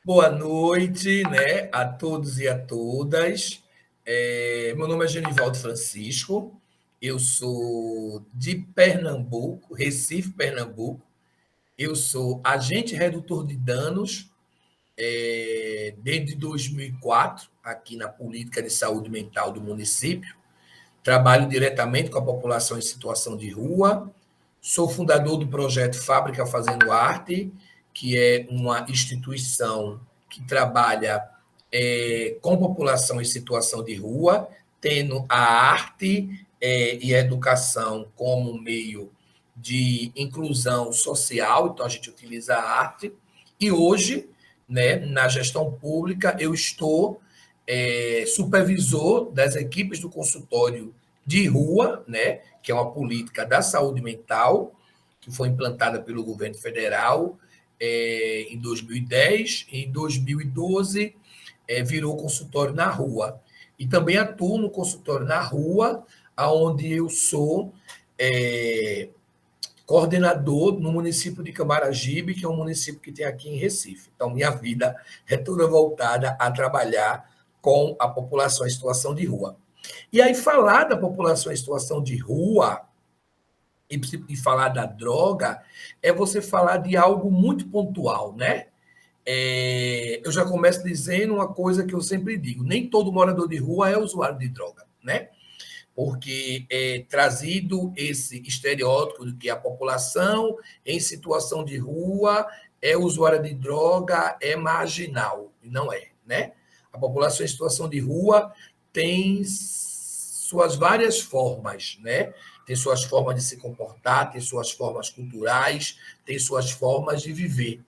Boa noite, né, a todos e a todas. Meu nome é Genivaldo Francisco, eu sou de Pernambuco, Recife, Pernambuco. Eu sou agente redutor de danos desde 2004, aqui na política de saúde mental do município. Trabalho diretamente com a população em situação de rua. Sou fundador do projeto Fábrica Fazendo Arte, que é uma instituição que trabalha com população em situação de rua, tendo a arte e a educação como meio de inclusão social, então a gente utiliza a arte. E hoje, né, na gestão pública, eu estou supervisor das equipes do consultório de rua, né, que é uma política da saúde mental, que foi implantada pelo governo federal em 2010. Em 2012, virou consultório na rua. E também atuo no consultório na rua, onde eu sou coordenador no município de Camaragibe, que é um município que tem aqui em Recife. Então, minha vida é toda voltada a trabalhar com a população em situação de rua. E aí, falar da população em situação de rua e falar da droga é você falar de algo muito pontual, né? Eu já começo dizendo uma coisa que eu sempre digo: nem todo morador de rua é usuário de droga, né? Porque é trazido esse estereótipo de que a população em situação de rua é usuária de droga, é marginal, e não é, né? A população em situação de rua tem suas várias formas, né? Tem suas formas de se comportar, tem suas formas culturais, tem suas formas de viver.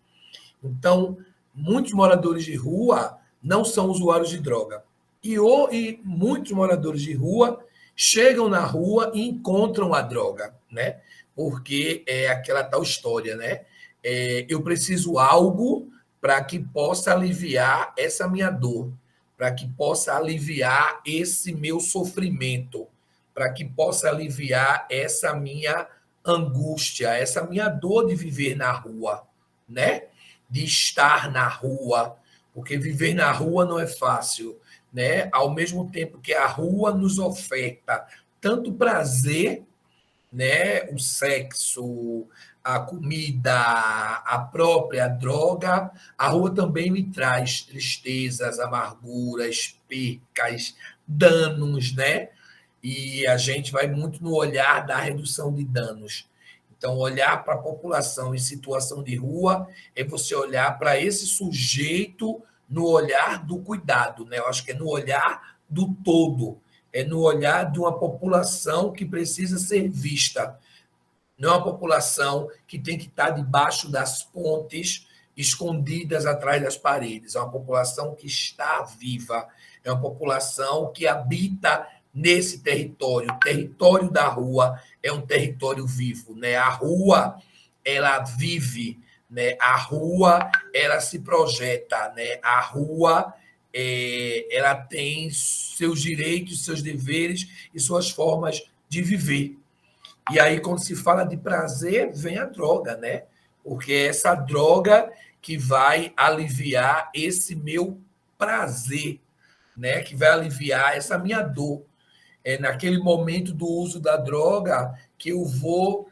Então, muitos moradores de rua não são usuários de droga. E muitos moradores de rua chegam na rua e encontram a droga, né? Porque é aquela tal história, né? Eu preciso algo para que possa aliviar essa minha dor, para que possa aliviar esse meu sofrimento, para que possa aliviar essa minha angústia, essa minha dor de viver na rua, né? De estar na rua, porque viver na rua não é fácil, né? Ao mesmo tempo que a rua nos oferta tanto prazer, né? O sexo, a comida, a própria droga, a rua também me traz tristezas, amarguras, percas, danos, né? E a gente vai muito no olhar da redução de danos. Então, olhar para a população em situação de rua é você olhar para esse sujeito no olhar do cuidado, né? Eu acho que é no olhar do todo, é no olhar de uma população que precisa ser vista, não é uma população que tem que estar debaixo das pontes, escondidas atrás das paredes. É uma população que está viva, é uma população que habita nesse território. O território da rua é um território vivo, né? A rua, ela vive, né? A rua, ela se projeta, né? A rua, ela tem seus direitos, seus deveres e suas formas de viver. E aí, quando se fala de prazer, vem a droga, né? Porque é essa droga que vai aliviar esse meu prazer, né? Que vai aliviar essa minha dor. É naquele momento do uso da droga que eu vou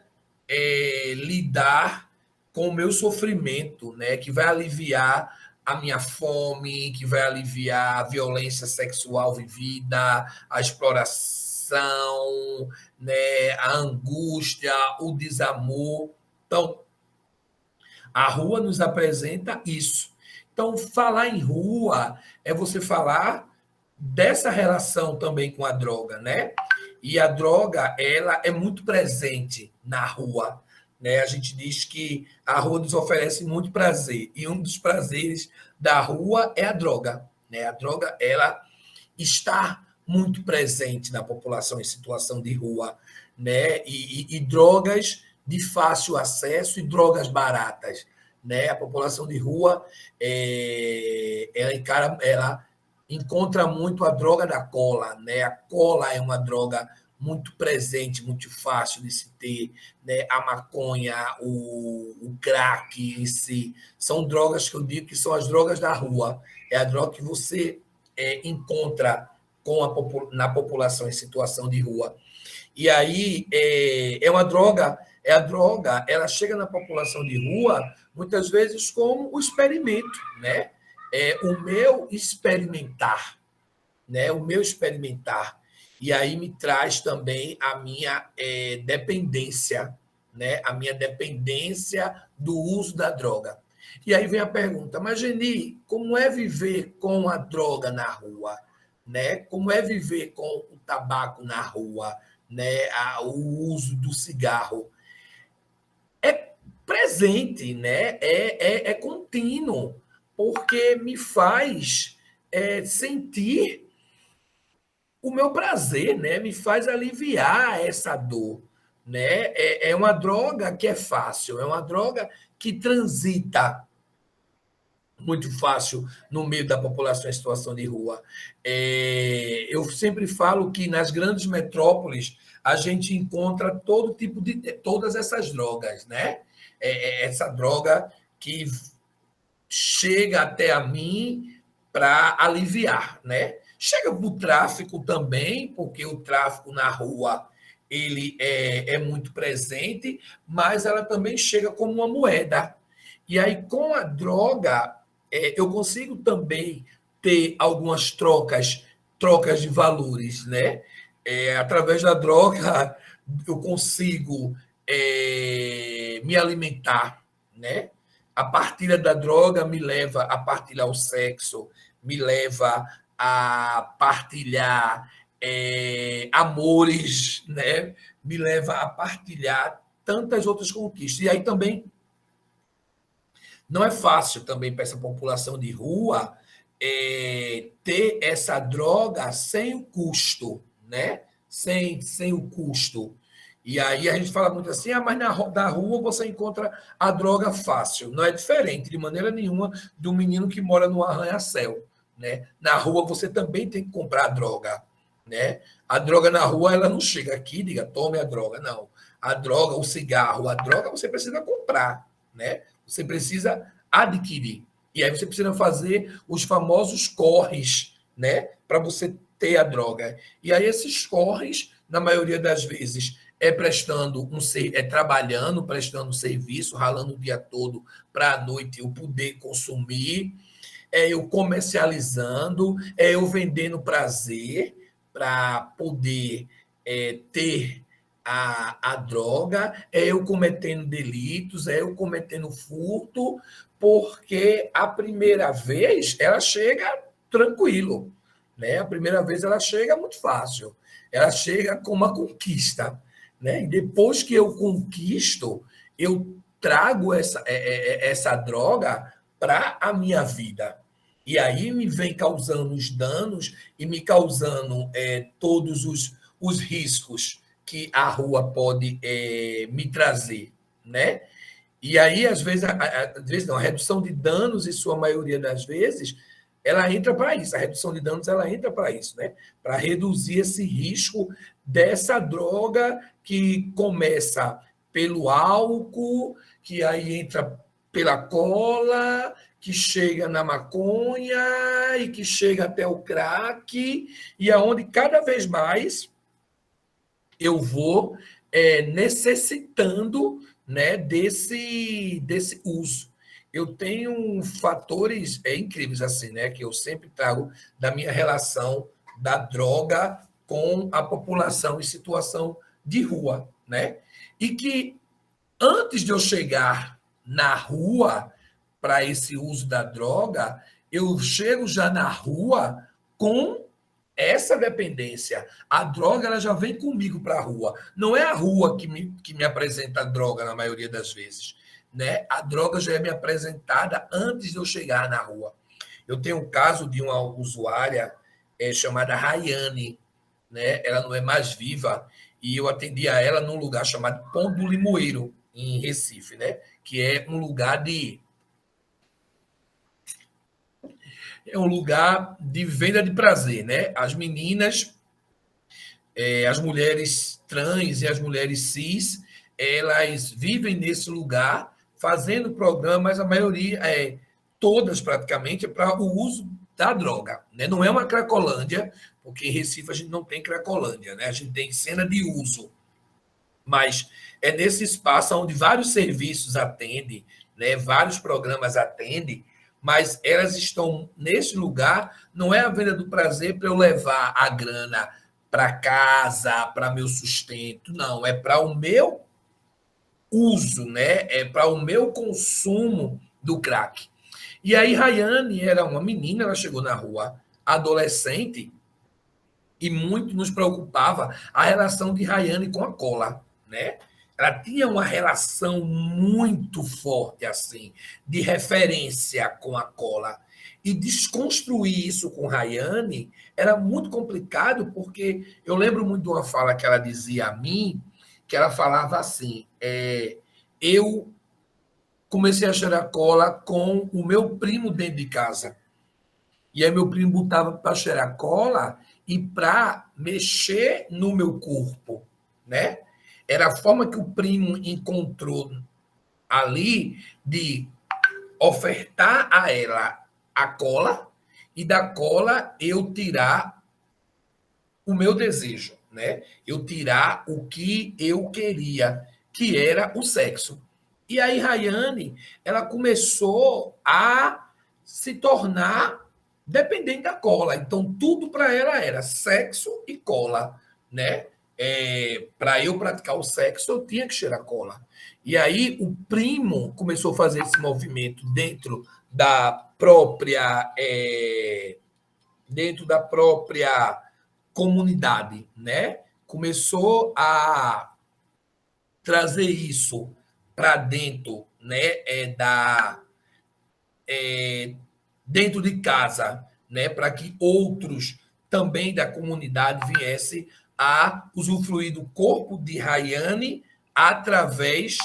lidar com o meu sofrimento, né? Que vai aliviar a minha fome, que vai aliviar a violência sexual vivida, a exploração, né? A angústia, o desamor. Então, a rua nos apresenta isso. Então, falar em rua é você falar dessa relação também com a droga, né? E a droga, ela é muito presente na rua, né? A gente diz que a rua nos oferece muito prazer, e um dos prazeres da rua é a droga, né? A droga, ela está muito presente na população em situação de rua, né? E drogas de fácil acesso e drogas baratas, né? A população de rua ela encontra muito a droga da cola, né? A cola é uma droga muito presente, muito fácil de se ter, né? A maconha, o crack em si, são drogas que eu digo que são as drogas da rua. É a droga que você encontra na população em situação de rua. E aí é uma droga, a droga, ela chega na população de rua muitas vezes como o experimento, né? O meu experimentar, né? O meu experimentar. E aí me traz também a minha dependência, né? A minha dependência do uso da droga. E aí vem a pergunta, mas Geni, como é viver com a droga na rua? Né? Como é viver com o tabaco na rua? Né? O uso do cigarro? É presente, né? É contínuo, porque me faz sentir o meu prazer, né? Me faz aliviar essa dor, né? É uma droga que é fácil, é uma droga que transita muito fácil no meio da população em situação de rua. Eu sempre falo que nas grandes metrópoles a gente encontra todo tipo de todas essas drogas, né? Essa droga que chega até a mim para aliviar, né? Chega para o tráfico também, porque o tráfico na rua ele é muito presente, mas ela também chega como uma moeda. E aí, com a droga, eu consigo também ter algumas trocas de valores, né? Através da droga, eu consigo me alimentar, né? A partilha da droga me leva a partilhar o sexo, me leva a partilhar amores, né? Me leva a partilhar tantas outras conquistas. E aí também não é fácil também para essa população de rua ter essa droga sem o custo, né? Sem o custo. E aí a gente fala muito assim, mas na rua você encontra a droga fácil. Não é diferente de maneira nenhuma do menino que mora no arranha-céu, né? Na rua você também tem que comprar a droga, né? A droga na rua ela não chega aqui e diga, tome a droga, não. A droga, o cigarro, a droga você precisa comprar, né? Você precisa adquirir. E aí você precisa fazer os famosos corres, né? Para você ter a droga. E aí esses corres, na maioria das vezes, trabalhando, prestando serviço, ralando o dia todo para a noite eu poder consumir, eu comercializando, eu vendendo prazer para poder ter a droga, eu cometendo delitos, eu cometendo furto, porque a primeira vez ela chega tranquilo, né? A primeira vez ela chega muito fácil, ela chega com uma conquista, né? E depois que eu conquisto, eu trago essa droga para a minha vida. E aí me vem causando os danos e me causando todos os riscos que a rua pode me trazer, né? E aí, às vezes não, a redução de danos, em sua maioria das vezes, ela entra para isso. A redução de danos, ela entra para isso, né? Para reduzir esse risco dessa droga que começa pelo álcool, que aí entra pela cola, que chega na maconha e que chega até o crack, e aonde cada vez mais eu vou necessitando, né, desse uso. Eu tenho fatores incríveis assim, né, que eu sempre trago da minha relação da droga com a população em situação de rua, né? E que antes de eu chegar na rua para esse uso da droga, eu chego já na rua com essa dependência. A droga ela já vem comigo para a rua. Não é a rua que me apresenta a droga na maioria das vezes. Né? A droga já é me apresentada antes de eu chegar na rua. Eu tenho um caso de uma usuária chamada Rayane. Né? Ela não é mais viva. E eu atendi a ela num lugar chamado Pão do Limoeiro, em Recife, né? Que é um lugar de venda de prazer, né? As meninas As mulheres trans e as mulheres cis, elas vivem nesse lugar fazendo programas, a maioria, todas praticamente, para o uso da droga. Né? Não é uma cracolândia, porque em Recife a gente não tem cracolândia, né? A gente tem cena de uso, mas é nesse espaço onde vários serviços atendem, né? Vários programas atendem, mas elas estão nesse lugar, não é a venda do prazer para eu levar a grana para casa, para meu sustento, não, é para o meu uso, né? É para o meu consumo do crack. E aí, Rayane era uma menina, ela chegou na rua adolescente, e muito nos preocupava a relação de Rayane com a cola, né? Ela tinha uma relação muito forte, assim, de referência com a cola. E desconstruir isso com Rayane era muito complicado, porque eu lembro muito de uma fala que ela dizia a mim, que ela falava assim: eu comecei a cheirar cola com o meu primo dentro de casa. E aí meu primo botava para cheirar cola e para mexer no meu corpo, né? Era a forma que o primo encontrou ali de ofertar a ela a cola e da cola eu tirar o meu desejo, né? Eu tirar o que eu queria, que era o sexo. E aí Rayane, ela começou a se tornar dependente da cola. Então tudo para ela era sexo e cola, né? Para eu praticar o sexo, eu tinha que cheirar cola. E aí o primo começou a fazer esse movimento dentro da própria comunidade, né? Começou a trazer isso para dentro, né? Dentro de casa, né? Para que outros também da comunidade viessem a usufruir do corpo de Rayane através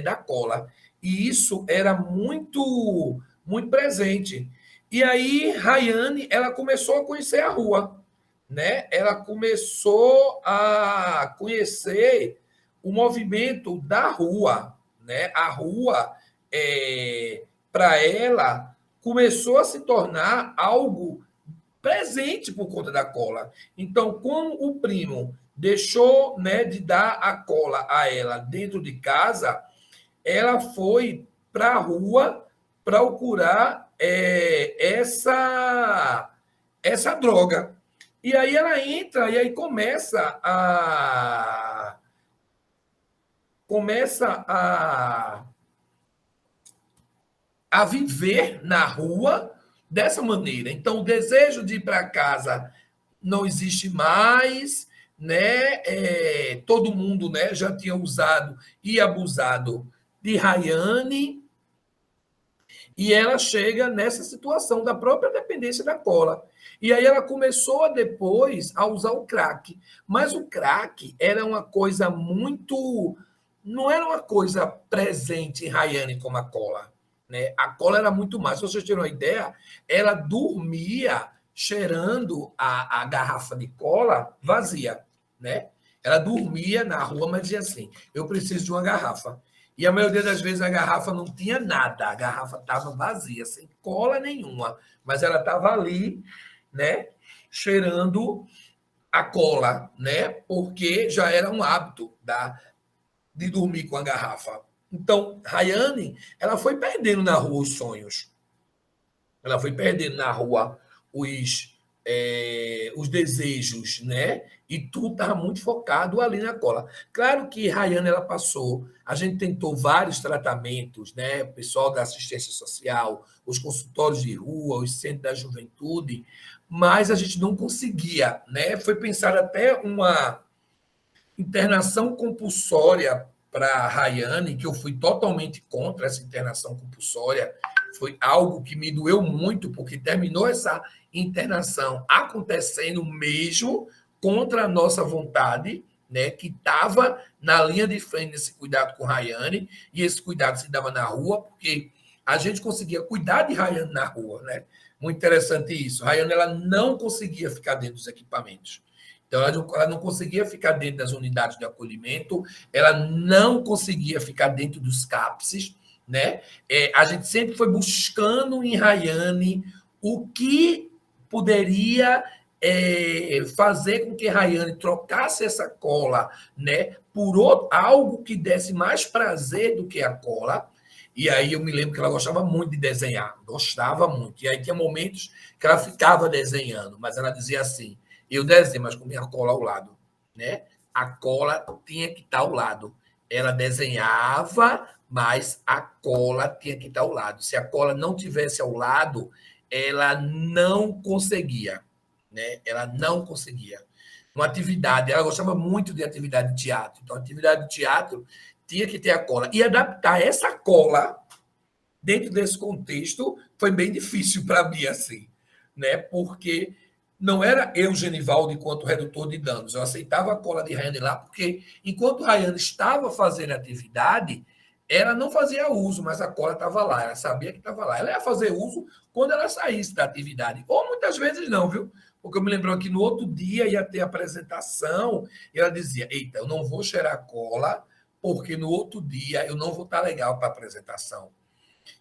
da cola. E isso era muito, muito presente. E aí, Rayane, ela começou a conhecer a rua, né? Ela começou a conhecer o movimento da rua, né? A rua, para ela, começou a se tornar algo presente por conta da cola. Então, como o primo deixou, né, de dar a cola a ela dentro de casa, ela foi para a rua procurar essa droga. E aí ela entra e aí começa a viver na rua dessa maneira. Então, o desejo de ir para casa não existe mais, né? Todo mundo, né, já tinha usado e abusado de Rayane, e ela chega nessa situação da própria dependência da cola. E aí ela começou depois a usar o crack. Mas o crack era uma coisa muito. Não era uma coisa presente em Rayane como a cola. Né? A cola era muito mais. Se vocês terem uma ideia, ela dormia cheirando a garrafa de cola vazia. Né? Ela dormia na rua, mas dizia assim: eu preciso de uma garrafa. E a maioria das vezes a garrafa não tinha nada, a garrafa estava vazia, sem cola nenhuma, mas ela estava ali, né, cheirando a cola, né, porque já era um hábito de dormir com a garrafa. Então, Rayane, ela foi perdendo na rua os sonhos, ela foi perdendo na rua os desejos, né? E tudo estava muito focado ali na cola. Claro que Rayane, ela passou, a gente tentou vários tratamentos, né? O pessoal da assistência social, os consultórios de rua, os centros da juventude, mas a gente não conseguia, né? Foi pensar até uma internação compulsória para Rayane, que eu fui totalmente contra essa internação compulsória, foi algo que me doeu muito, porque terminou essa internação acontecendo mesmo contra a nossa vontade, né, que estava na linha de frente nesse cuidado com Rayane, e esse cuidado se dava na rua, porque a gente conseguia cuidar de Rayane na rua, né? Muito interessante isso. Rayane, ela não conseguia ficar dentro dos equipamentos. Então, ela não conseguia ficar dentro das unidades de acolhimento, ela não conseguia ficar dentro dos CAPSes, né? A gente sempre foi buscando em Rayane o que poderia fazer com que Rayane trocasse essa cola, né, por algo que desse mais prazer do que a cola. E aí eu me lembro que ela gostava muito de desenhar, gostava muito. E aí tinha momentos que ela ficava desenhando, mas ela dizia assim: eu desenho, mas com minha cola ao lado, né? A cola tinha que estar ao lado. Ela desenhava, mas a cola tinha que estar ao lado. Se a cola não tivesse ao lado, ela não conseguia, né? Ela não conseguia. Uma atividade, ela gostava muito de atividade de teatro. Então, a atividade de teatro tinha que ter a cola. E adaptar essa cola dentro desse contexto foi bem difícil para mim, assim, né? Porque não era eu, Genivaldo, enquanto redutor de danos. Eu aceitava a cola de Rayane lá, porque enquanto Rayane estava fazendo atividade, ela não fazia uso, mas a cola estava lá, ela sabia que estava lá. Ela ia fazer uso quando ela saísse da atividade. Ou muitas vezes não, viu? Porque eu me lembro que no outro dia ia ter apresentação, e ela dizia: eita, eu não vou cheirar cola, porque no outro dia eu não vou estar legal para a apresentação.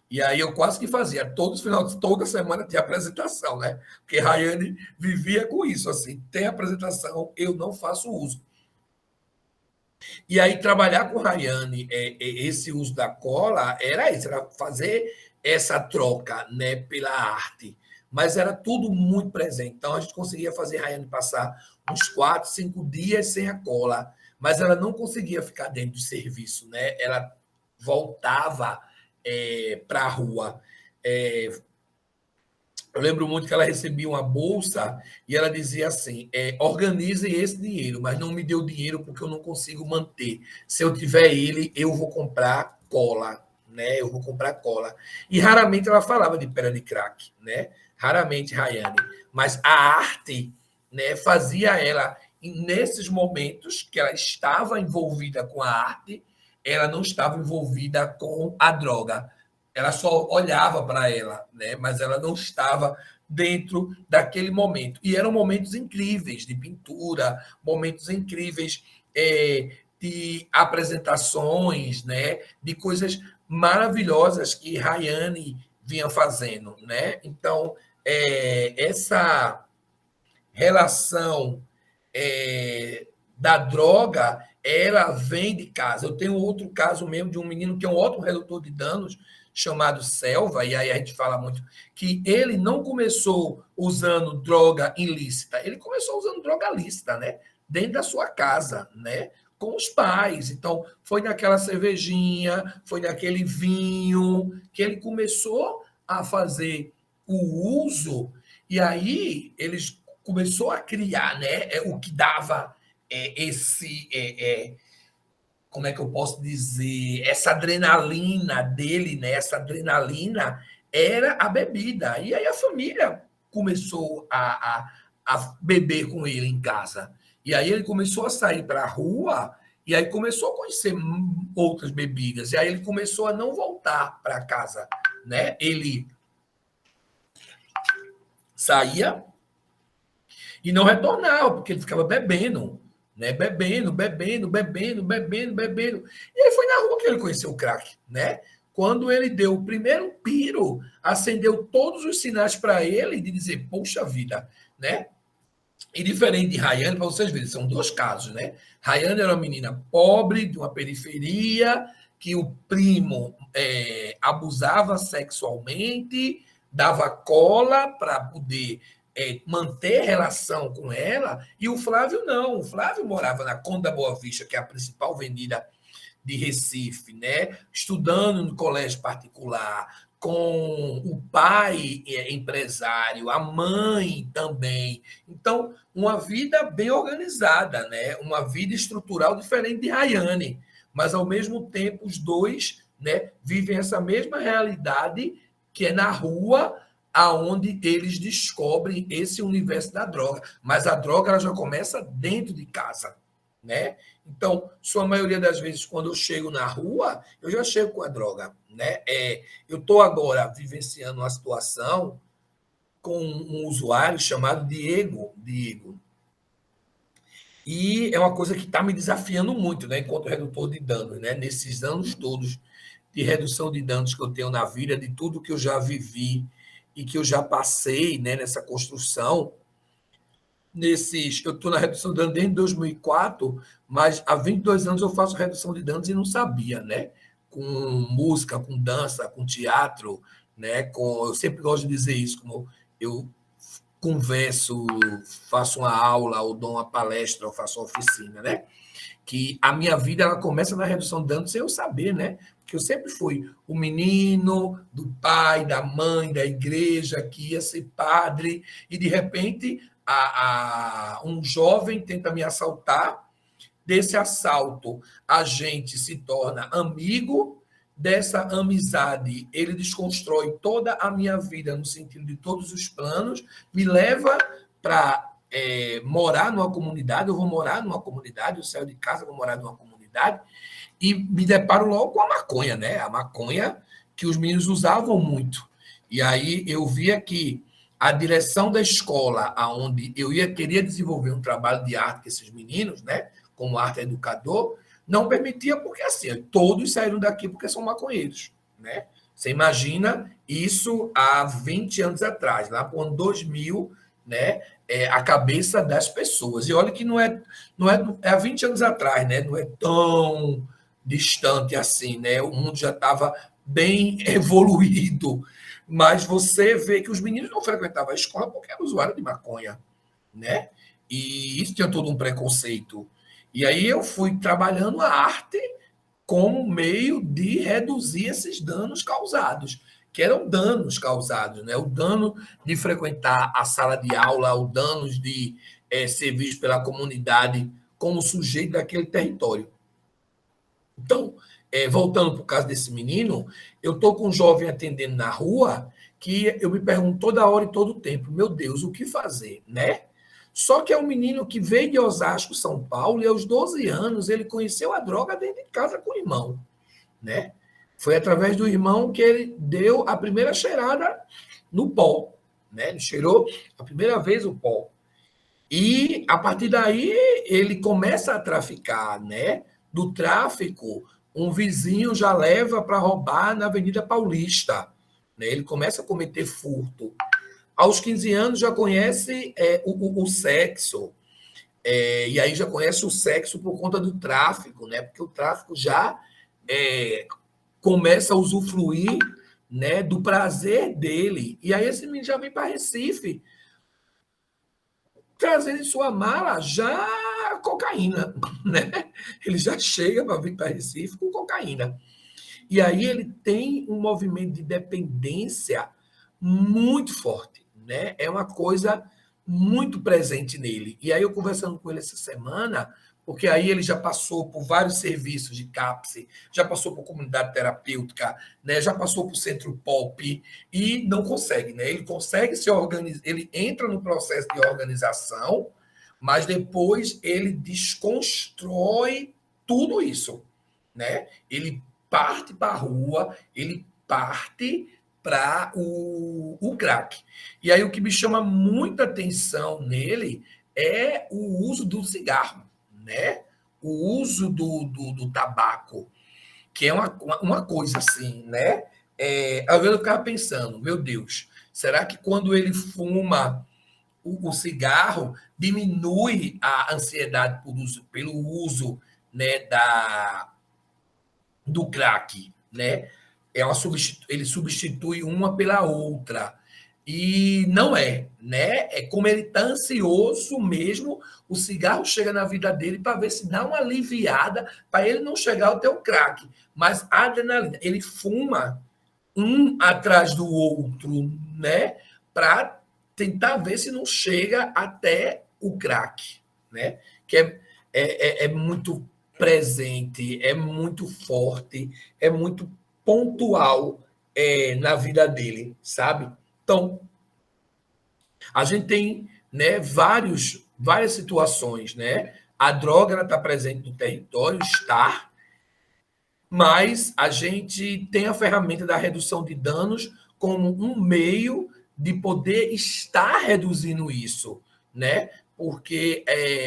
E aí eu quase que fazia, toda semana tinha apresentação, né? Porque Rayane vivia com isso, assim, tem apresentação, eu não faço uso. E aí trabalhar com Rayane, esse uso da cola, era isso, era fazer essa troca, né, pela arte. Mas era tudo muito presente. Então a gente conseguia fazer Rayane passar uns 4, 5 dias sem a cola, mas ela não conseguia ficar dentro do serviço, né? Ela voltava para a rua. É, eu lembro muito que ela recebia uma bolsa e ela dizia assim: organize esse dinheiro, mas não me dê o dinheiro porque eu não consigo manter. Se eu tiver ele, eu vou comprar cola, né? Eu vou comprar cola. E raramente ela falava de pedra de crack, né? Raramente, Rayane. Mas a arte, né, fazia ela, nesses momentos que ela estava envolvida com a arte, ela não estava envolvida com a droga, ela só olhava para ela, né? Mas ela não estava dentro daquele momento. E eram momentos incríveis de pintura, momentos incríveis de apresentações, né? De coisas maravilhosas que Rayane vinha fazendo, né? Então, essa relação da droga, ela vem de casa. Eu tenho outro caso mesmo de um menino que é um ótimo redutor de danos, chamado Selva, e aí a gente fala muito que ele não começou usando droga ilícita, ele começou usando droga lícita, né? Dentro da sua casa, né? Com os pais. Então, foi naquela cervejinha, foi naquele vinho que ele começou a fazer o uso, e aí eles começou a criar, né? O que dava esse como é que eu posso dizer, essa adrenalina dele, né? Essa adrenalina era a bebida. E aí a família começou a beber com ele em casa. E aí ele começou a sair para a rua e aí começou a conhecer outras bebidas. E aí ele começou a não voltar para casa, né? Ele saía e não retornava, porque ele ficava bebendo, né? Bebendo, bebendo, bebendo, bebendo, bebendo. E aí foi na rua que ele conheceu o crack, né? Quando ele deu o primeiro piro, acendeu todos os sinais para ele de dizer, poxa vida, né? E diferente de Rayane, para vocês verem, são dois casos, né? Rayane era uma menina pobre, de uma periferia, que o primo abusava sexualmente, dava cola para poder manter relação com ela, e o Flávio não. O Flávio morava na Conde da Boa Vista, que é a principal avenida de Recife, né? Estudando no colégio particular, com o pai empresário, a mãe também. Então, uma vida bem organizada, né? Uma vida estrutural diferente de Rayane, mas ao mesmo tempo os dois, né, vivem essa mesma realidade que é na rua, aonde eles descobrem esse universo da droga. Mas a droga ela já começa dentro de casa, né? Então, sua maioria das vezes, quando eu chego na rua, eu já chego com a droga, né? Eu estou agora vivenciando uma situação com um usuário chamado Diego. Diego. E é uma coisa que está me desafiando muito, né, enquanto redutor de danos, né, nesses anos todos de redução de danos que eu tenho na vida, de tudo que eu já vivi e que eu já passei, né, nessa construção. Eu estou na redução de danos desde 2004, mas há 22 anos eu faço redução de danos e não sabia, né? Com música, com dança, com teatro, né? Eu sempre gosto de dizer isso, como eu converso, faço uma aula, ou dou uma palestra, ou faço uma oficina, né? Que a minha vida ela começa na redução de danos sem eu saber, né? Porque eu sempre fui o menino do pai, da mãe, da igreja, que ia ser padre, e de repente um jovem tenta me assaltar. Desse assalto, a gente se torna amigo. Dessa amizade, ele desconstrói toda a minha vida no sentido de todos os planos, me leva para morar numa comunidade. Eu vou morar numa comunidade, eu saio de casa, vou morar numa comunidade, e me deparo logo com a maconha, né? A maconha que os meninos usavam muito. E aí eu via que a direção da escola, aonde eu queria desenvolver um trabalho de arte com esses meninos, né? Como arte educador, não permitia, porque assim, todos saíram daqui porque são maconheiros, né? Você imagina isso há 20 anos atrás, lá para o ano 2000, né? A cabeça das pessoas. E olha que não é há 20 anos atrás, né? Não é tão distante assim, né? O mundo já estava bem evoluído, mas você vê que os meninos não frequentavam a escola porque eram usuários de maconha, né? E isso tinha todo um preconceito. E aí eu fui trabalhando a arte como meio de reduzir esses danos causados, que eram danos causados, né? O dano de frequentar a sala de aula, o dano de ser visto pela comunidade como sujeito daquele território. Então, voltando para o caso desse menino, eu estou com um jovem atendendo na rua que eu me pergunto toda hora e todo tempo, meu Deus, o que fazer, né? Só que é um menino que veio de Osasco, São Paulo, e aos 12 anos ele conheceu a droga dentro de casa com o irmão, né? Foi através do irmão que ele deu a primeira cheirada no pó, né? Ele cheirou a primeira vez o pó. E a partir daí ele começa a traficar, né? Do tráfico, um vizinho já leva para roubar na Avenida Paulista, né? Ele começa a cometer furto. Aos 15 anos já conhece o sexo, e aí já conhece o sexo por conta do tráfico, né? Porque o tráfico já é, começa a usufruir, né, do prazer dele. E aí esse menino já vem para Recife, trazendo em sua mala já cocaína, né? Ele já chega para vir para Recife com cocaína. E aí ele tem um movimento de dependência muito forte, né? É uma coisa muito presente nele. E aí eu conversando com ele essa semana, porque aí ele já passou por vários serviços de CAPS, já passou por comunidade terapêutica, né? Já passou por centro POP e não consegue, né? Ele consegue se organizar, ele entra no processo de organização, mas depois ele desconstrói tudo isso, né? Ele parte para a rua, ele parte para o crack. E aí o que me chama muita atenção nele é o uso do cigarro, né? O uso do tabaco, que é uma coisa assim, né? Às vezes eu ficava pensando, meu Deus, será que quando ele fuma o cigarro diminui a ansiedade pelo uso, né, do crack, né? Ele substitui uma pela outra. E não é, né? É como ele está ansioso mesmo, o cigarro chega na vida dele para ver se dá uma aliviada, para ele não chegar ao teu crack. Mas a adrenalina, ele fuma um atrás do outro, né? Para tentar ver se não chega até o crack, né? Que é muito presente, é muito forte, é muito pontual na vida dele, sabe? Então, a gente tem, né, várias situações, né? A droga está presente no território, está, mas a gente tem a ferramenta da redução de danos como um meio de poder estar reduzindo isso, né? porque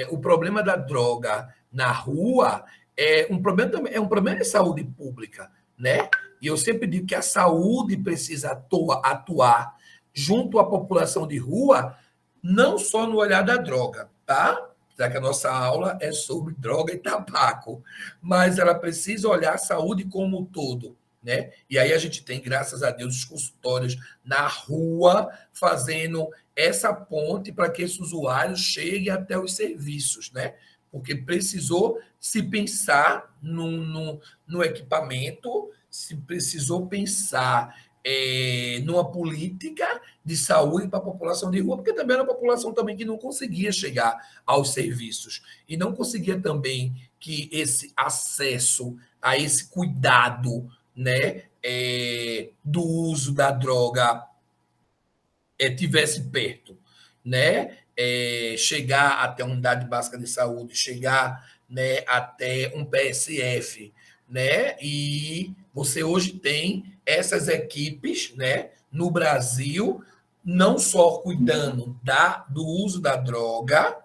o problema da droga na rua é um problema também, é um problema de saúde pública, né? E eu sempre digo que a saúde precisa atuar junto à população de rua, não só no olhar da droga, tá? Já que a nossa aula é sobre droga e tabaco, mas ela precisa olhar a saúde como um todo, né? E aí a gente tem, graças a Deus, os consultórios na rua fazendo essa ponte para que esse usuário chegue até os serviços, né? Porque precisou se pensar no equipamento, se precisou pensar numa política de saúde para a população de rua, porque também era uma população também que não conseguia chegar aos serviços e não conseguia também que esse acesso a esse cuidado, né, do uso da droga tivesse perto, né? Chegar até a unidade básica de saúde, chegar, né, até um PSF, né? E você hoje tem essas equipes, né, no Brasil, não só cuidando do uso da droga,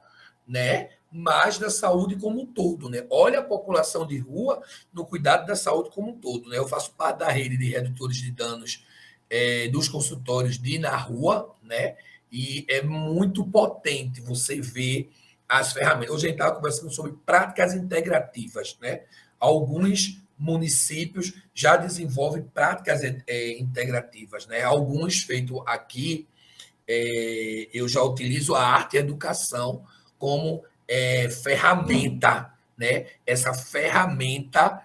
né, mas da saúde como um todo, né? Olha a população de rua no cuidado da saúde como um todo, né? Eu faço parte da rede de redutores de danos dos consultórios de na rua, né? E é muito potente você ver as ferramentas. Hoje a gente estava conversando sobre práticas integrativas, né? Alguns municípios já desenvolvem práticas integrativas, né? Alguns feitos aqui, eu já utilizo a arte e a educação como ferramenta, né? Essa ferramenta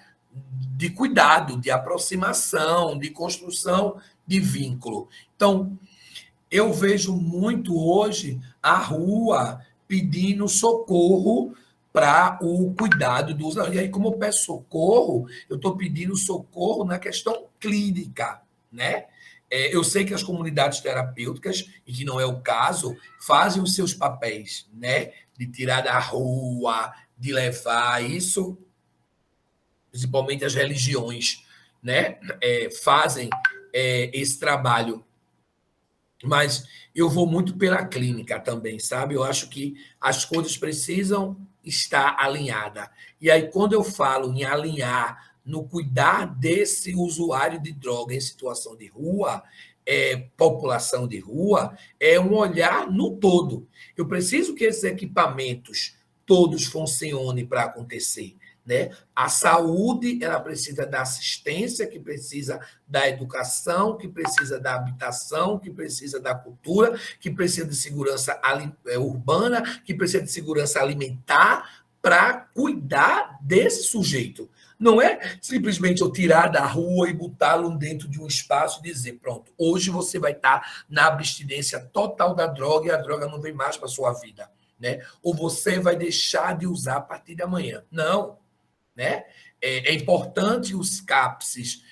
de cuidado, de aproximação, de construção de vínculo. Então, eu vejo muito hoje a rua pedindo socorro para o cuidado do usuário. E aí, como eu peço socorro, eu estou pedindo socorro na questão clínica, né? Eu sei que as comunidades terapêuticas, e que não é o caso, fazem os seus papéis, né? De tirar da rua, de levar isso, principalmente as religiões, né? Fazem esse trabalho, mas eu vou muito pela clínica também, sabe? Eu acho que as coisas precisam estar alinhadas. E aí, quando eu falo em alinhar no cuidar desse usuário de droga em situação de rua, população de rua, é um olhar no todo. Eu preciso que esses equipamentos todos funcionem para acontecer, né? A saúde, ela precisa da assistência, que precisa da educação, que precisa da habitação, que precisa da cultura, que precisa de segurança urbana, que precisa de segurança alimentar para cuidar desse sujeito. Não é simplesmente eu tirar da rua e botá-lo dentro de um espaço e dizer, pronto, hoje você vai estar na abstinência total da droga e a droga não vem mais para a sua vida, né? Ou você vai deixar de usar a partir de amanhã. Não, né? É importante os CAPSes,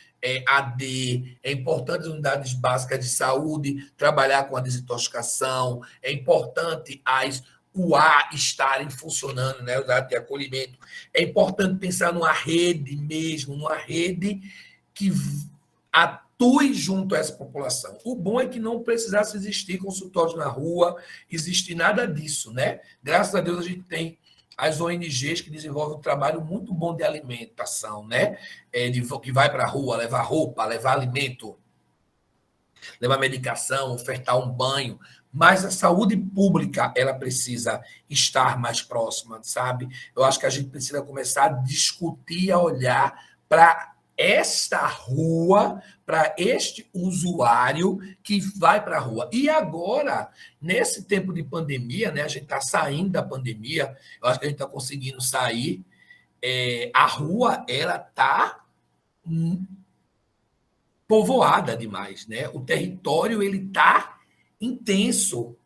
AD, é importante as unidades básicas de saúde trabalhar com a desintoxicação, é importante as UA estarem funcionando, né? Unidade de acolhimento. É importante pensar numa rede mesmo, numa rede que atue junto a essa população. O bom é que não precisasse existir consultórios na rua, existir nada disso, né? Graças a Deus a gente tem as ONGs que desenvolvem um trabalho muito bom de alimentação, né? Que vai para a rua levar roupa, levar alimento, levar medicação, ofertar um banho. Mas a saúde pública, ela precisa estar mais próxima, sabe? Eu acho que a gente precisa começar a discutir, a olhar para esta rua, para este usuário que vai para a rua. E agora, nesse tempo de pandemia, né, a gente está saindo da pandemia, eu acho que a gente está conseguindo sair, a rua, ela está povoada demais, né? O território, ele está intenso,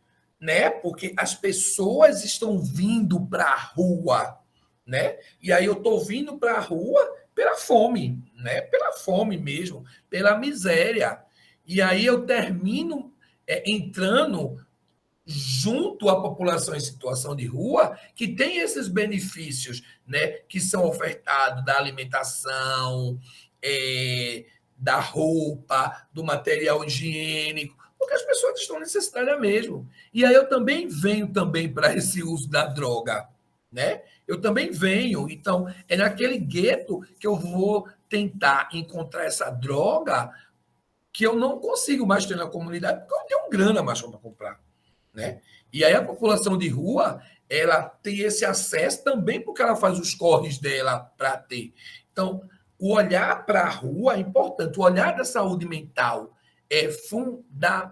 né? Porque as pessoas estão vindo para a rua, né? E aí eu estou vindo para a rua pela fome, né? Pela fome mesmo, pela miséria. E aí eu termino entrando junto à população em situação de rua, que tem esses benefícios, né? Que são ofertados da alimentação, da roupa, do material higiênico. Porque as pessoas estão necessitadas mesmo. E aí eu também venho também para esse uso da droga, né? Eu também venho. Então, é naquele gueto que eu vou tentar encontrar essa droga que eu não consigo mais ter na comunidade porque eu não tenho grana mais para comprar, né? E aí a população de rua, ela tem esse acesso também porque ela faz os corres dela para ter. Então, o olhar para a rua é importante. O olhar da saúde mental é fundamental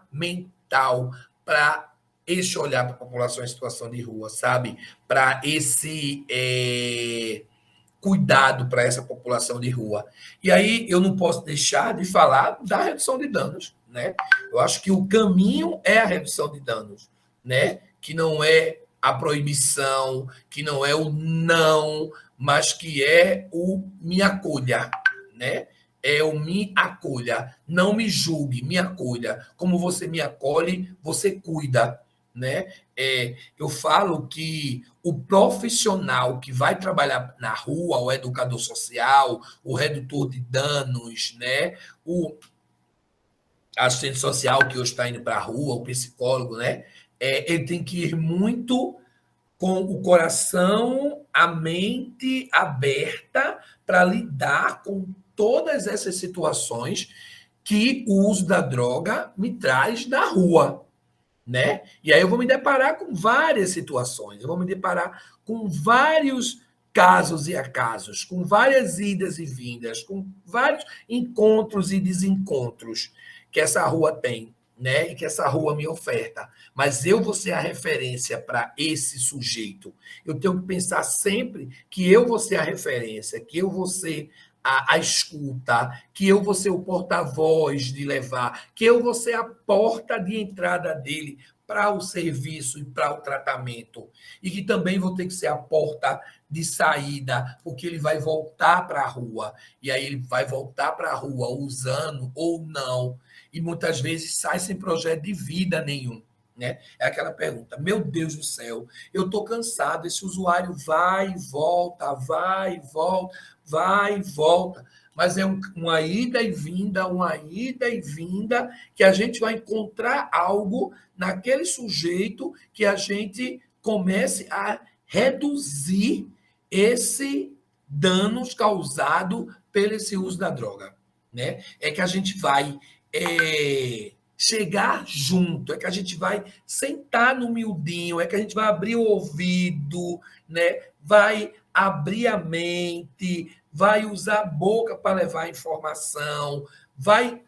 para esse olhar para a população em situação de rua, sabe? Para esse cuidado para essa população de rua. E aí eu não posso deixar de falar da redução de danos, né? Eu acho que o caminho é a redução de danos, né? Que não é a proibição, que não é o não, mas que é o me acolha, né? É o me acolha, não me julgue, me acolha. Como você me acolhe, você cuida, né? Eu falo que o profissional que vai trabalhar na rua, o educador social, o redutor de danos, né? O assistente social que hoje está indo para a rua, o psicólogo, né? Ele tem que ir muito com o coração, a mente aberta para lidar com todas essas situações que o uso da droga me traz na rua, né? E aí eu vou me deparar com várias situações, eu vou me deparar com vários casos e acasos, com várias idas e vindas, com vários encontros e desencontros que essa rua tem, né? E que essa rua me oferta. Mas eu vou ser a referência para esse sujeito. Eu tenho que pensar sempre que eu vou ser a referência, que eu vou ser a escuta, que eu vou ser o porta-voz de levar, que eu vou ser a porta de entrada dele para o serviço e para o tratamento. E que também vou ter que ser a porta de saída, porque ele vai voltar para a rua. E aí ele vai voltar para a rua usando ou não. E muitas vezes sai sem projeto de vida nenhum. Né? É aquela pergunta, meu Deus do céu, eu estou cansado, esse usuário vai e volta, vai e volta, vai e volta, mas é uma uma ida e vinda, que a gente vai encontrar algo naquele sujeito que a gente comece a reduzir esse danos causado pelo esse uso da droga, né? É que a gente vai chegar junto, é que a gente vai sentar no miudinho, é que a gente vai abrir o ouvido, né? Vai abrir a mente, vai usar a boca para levar a informação, vai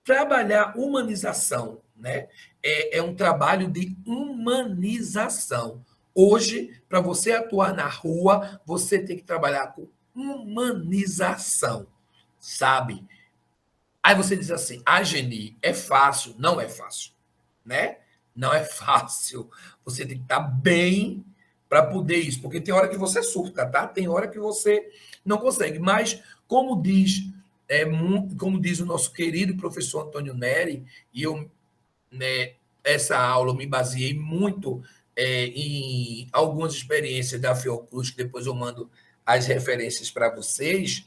trabalhar humanização, né? É um trabalho de humanização. Hoje, para você atuar na rua, você tem que trabalhar com humanização, sabe? Aí você diz assim, Geni, é fácil? Não é fácil, né? Não é fácil. Você tem que estar bem para poder isso, porque tem hora que você surta, tá? Tem hora que você não consegue. Mas, como diz o nosso querido professor Antônio Neri, e eu, né, essa aula eu me baseei muito em algumas experiências da Fiocruz, que depois eu mando as referências para vocês,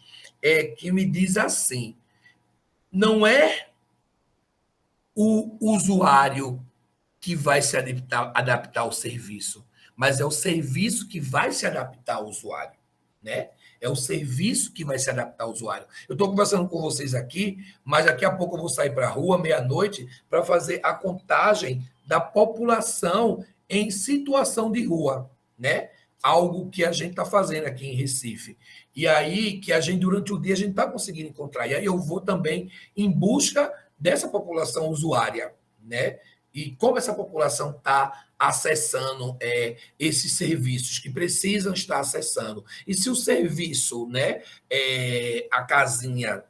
que me diz assim, não é o usuário que vai se adaptar ao serviço, mas é o serviço que vai se adaptar ao usuário, né? É o serviço que vai se adaptar ao usuário. Eu estou conversando com vocês aqui, mas daqui a pouco eu vou sair para a rua, meia-noite, para fazer a contagem da população em situação de rua, né? Algo que a gente está fazendo aqui em Recife. E aí, que a gente, durante o dia, a gente está conseguindo encontrar. E aí eu vou também em busca dessa população usuária, né? E como essa população está acessando esses serviços que precisam estar acessando. E se o serviço, né, a casinha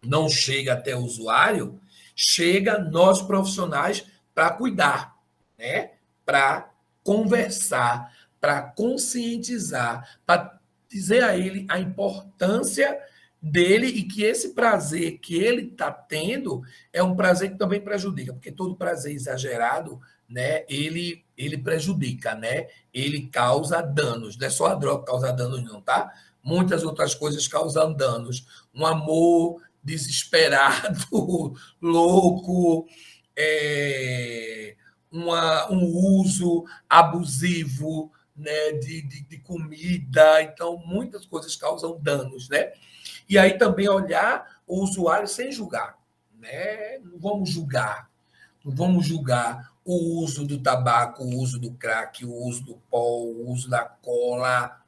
não chega até o usuário, chega nós profissionais para cuidar, né? Para conversar, para conscientizar, para dizer a ele a importância dele e que esse prazer que ele está tendo é um prazer que também prejudica, porque todo prazer exagerado, né, ele prejudica, né? Ele causa danos, não é só a droga que causa danos não, tá? Muitas outras coisas causam danos. Um amor desesperado, louco, um uso abusivo, né, de comida. Então, muitas coisas causam danos, né? E aí também olhar o usuário sem julgar, né? Não vamos julgar, não vamos julgar o uso do tabaco, o uso do crack, o uso do pó, o uso da cola.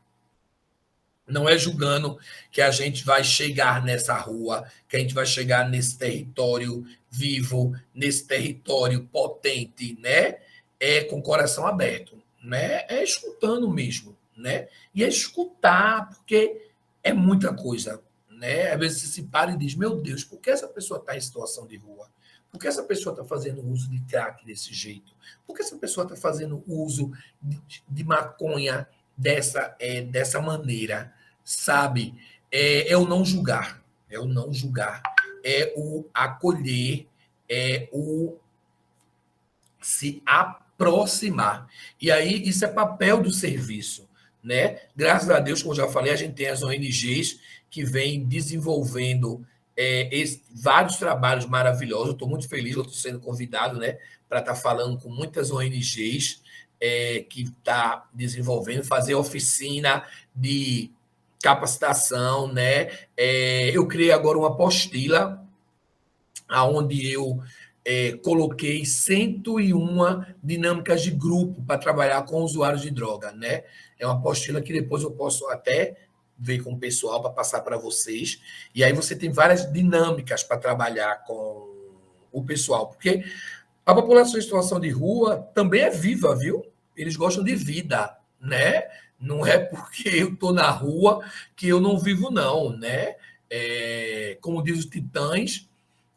Não é julgando que a gente vai chegar nessa rua, que a gente vai chegar nesse território vivo, nesse território potente, né? É com o coração aberto, né? É escutando mesmo, né? E é escutar, porque é muita coisa, né? Às vezes você se para e diz: meu Deus, por que essa pessoa está em situação de rua? Por que essa pessoa está fazendo uso de crack desse jeito? Por que essa pessoa está fazendo uso de maconha dessa maneira? Sabe? É o não julgar, é o não julgar, é o acolher, é o se aproximar. E aí, isso é papel do serviço, né? Graças a Deus, como eu já falei, a gente tem as ONGs que vêm desenvolvendo vários trabalhos maravilhosos. Eu estou muito feliz, eu estou sendo convidado, né, para estar falando com muitas ONGs que está desenvolvendo, fazer oficina de capacitação, né? Eu criei agora uma apostila onde eu coloquei 101 dinâmicas de grupo para trabalhar com usuários de droga, né? É uma apostila que depois eu posso até ver com o pessoal para passar para vocês. E aí você tem várias dinâmicas para trabalhar com o pessoal, porque a população em situação de rua também é viva, viu? Eles gostam de vida, né? Não é porque eu estou na rua que eu não vivo, não, né? Como diz os Titãs,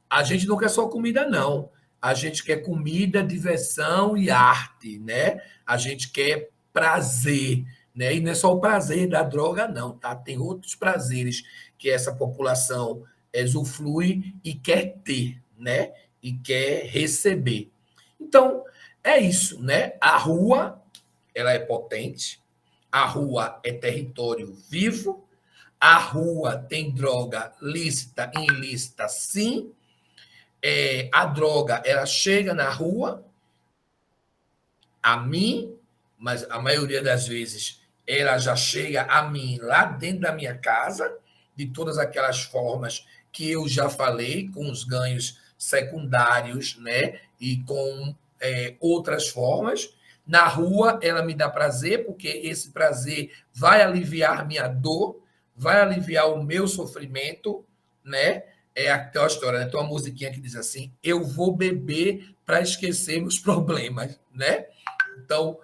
a gente não quer só comida, não. A gente quer comida, diversão e arte, né? A gente quer prazer, né? E não é só o prazer da droga, não, tá? Tem outros prazeres que essa população usufrui e quer ter, né? E quer receber. Então, é isso, né? A rua, ela é potente, a rua é território vivo, a rua tem droga lícita e ilícita, sim, a droga ela chega na rua a mim, mas a maioria das vezes ela já chega a mim lá dentro da minha casa, de todas aquelas formas que eu já falei, com os ganhos secundários, né? E com outras formas. Na rua, ela me dá prazer, porque esse prazer vai aliviar minha dor, vai aliviar o meu sofrimento, né? Aquela história, né? Tem uma musiquinha que diz assim: eu vou beber para esquecer meus problemas, né? Então,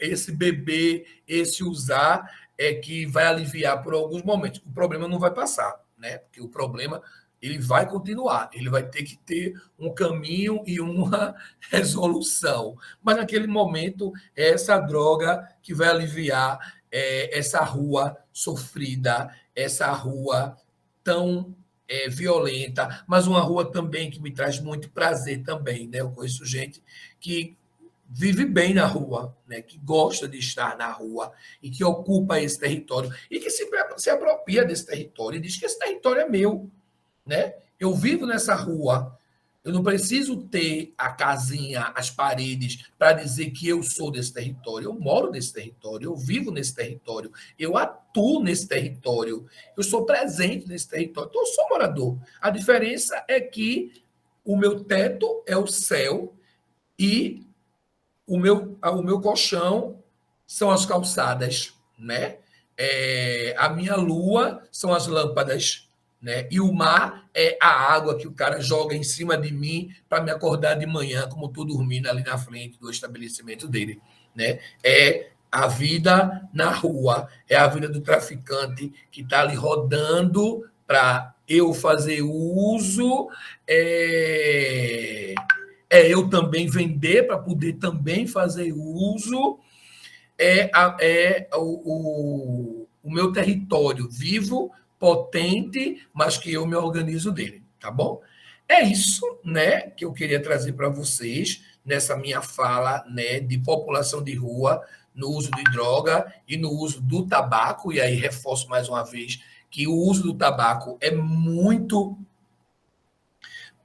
esse beber, esse usar, é que vai aliviar por alguns momentos. O problema não vai passar, né? Porque o problema ele vai continuar, ele vai ter que ter um caminho e uma resolução. Mas naquele momento é essa droga que vai aliviar essa rua sofrida, essa rua tão violenta, mas uma rua também que me traz muito prazer também, né? Eu conheço gente que vive bem na rua, né? Que gosta de estar na rua e que ocupa esse território e que se apropria desse território e diz que esse território é meu, né? Eu vivo nessa rua, eu não preciso ter a casinha, as paredes para dizer que eu sou desse território. Eu moro nesse território, eu vivo nesse território, eu atuo nesse território, eu sou presente nesse território, então eu sou morador. A diferença é que o meu teto é o céu e o meu colchão são as calçadas, né? A minha lua são as lâmpadas, né? E o mar é a água que o cara joga em cima de mim para me acordar de manhã, como estou dormindo ali na frente do estabelecimento dele, né? É a vida na rua, é a vida do traficante que está ali rodando para eu fazer uso, eu também vender para poder também fazer uso, o meu território vivo, potente, mas que eu me organizo dele, tá bom? É isso, né, que eu queria trazer para vocês nessa minha fala, né, de população de rua no uso de droga e no uso do tabaco, e aí reforço mais uma vez que o uso do tabaco é muito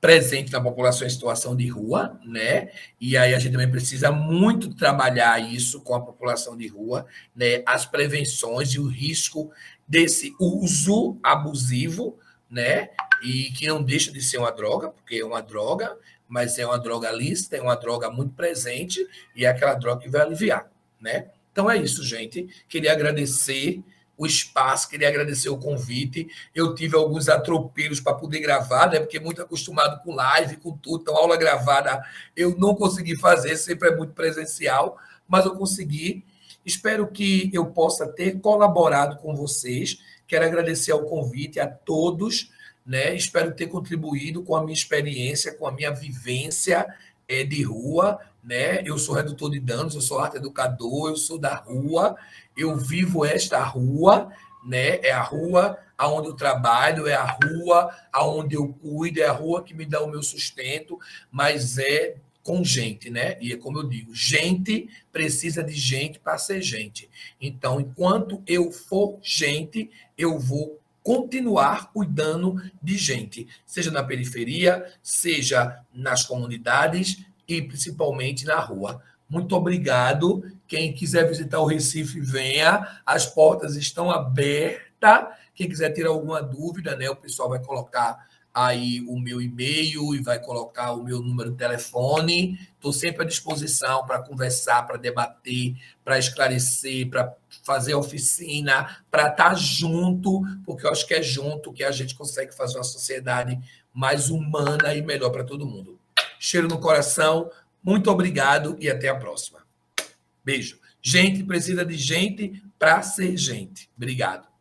presente na população em situação de rua, né? E aí a gente também precisa muito trabalhar isso com a população de rua, né? As prevenções e o risco desse uso abusivo, né? E que não deixa de ser uma droga, porque é uma droga, mas é uma droga lícita, é uma droga muito presente e é aquela droga que vai aliviar, né? Então é isso, gente. Queria agradecer o espaço, queria agradecer o convite. Eu tive alguns atropelos para poder gravar, né? Porque muito acostumado com live, com tudo, então aula gravada eu não consegui fazer, sempre é muito presencial, mas eu consegui. Espero que eu possa ter colaborado com vocês. Quero agradecer ao convite a todos, né? Espero ter contribuído com a minha experiência, com a minha vivência de rua, né? Eu sou redutor de danos, eu sou arte educador, eu sou da rua, eu vivo esta rua, né? É a rua aonde eu trabalho, é a rua aonde eu cuido, é a rua que me dá o meu sustento, mas é com gente, né? E é como eu digo, gente precisa de gente para ser gente. Então, enquanto eu for gente, eu vou continuar cuidando de gente, seja na periferia, seja nas comunidades e principalmente na rua. Muito obrigado. Quem quiser visitar o Recife, venha. As portas estão abertas. Quem quiser ter alguma dúvida, né, o pessoal vai colocar aí o meu e-mail e vai colocar o meu número de telefone. Estou sempre à disposição para conversar, para debater, para esclarecer, para fazer oficina, para estar junto, porque eu acho que é junto que a gente consegue fazer uma sociedade mais humana e melhor para todo mundo. Cheiro no coração, muito obrigado e até a próxima. Beijo. Gente precisa de gente para ser gente. Obrigado.